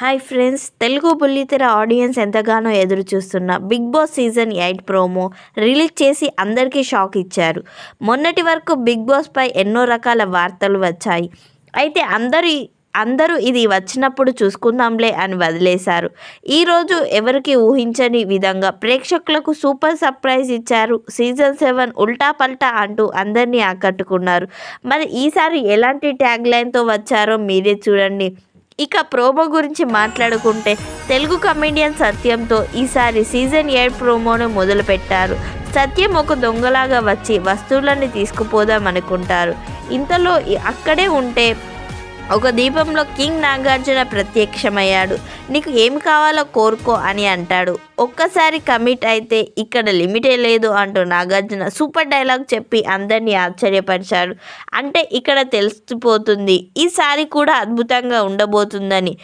Hi friends, Telugu బుల్లితెర audience ఎంతగానో ఎదురు చూస్తున్న Bigg Boss season 8 promo release చేసి అందరికీ షాక్ ఇచ్చారు. మొన్నటి వరకు బిగ్ బాస్పై ఎన్నో రకాల వార్తలు వచ్చాయి. అయితే అందరూ ఇది వచ్చినప్పుడు చూసుకుందాంలే అని వదిలేశారు. ఈరోజు ఎవరికి ఊహించని విధంగా ప్రేక్షకులకు సూపర్ సర్ప్రైజ్ ఇచ్చారు. సీజన్ 7 ఉల్టా పల్టా అంటూ అందరినీ ఆకట్టుకున్నారు. మరి ఈసారి ఎలాంటి ట్యాగ్ లైన్తో వచ్చారో మీరే చూడండి. ఇక ప్రోమో గురించి మాట్లాడుకుంటే తెలుగు కమెడియన్ సత్యంతో ఈసారి సీజన్ 8 ప్రోమోను మొదలుపెట్టారు. సత్యం ఒక దొంగలాగా వచ్చి వస్తువులన్నీ తీసుకుపోదాం అనుకుంటారు. ఇంతలో అక్కడే ఉంటే ఒక దీపంలో కింగ్ నాగార్జున ప్రత్యక్షమయ్యాడు. నీకు ఏమి కావాలో కోరుకో అని అంటాడు. ఒక్కసారి కమిట్ అయితే ఇక్కడ లిమిటే లేదు అంటూ నాగార్జున సూపర్ డైలాగ్ చెప్పి అందరినీ ఆశ్చర్యపరిచాడు. అంటే ఇక్కడ తెలిసిపోతుంది ఈసారి కూడా అద్భుతంగా ఉండబోతుందని.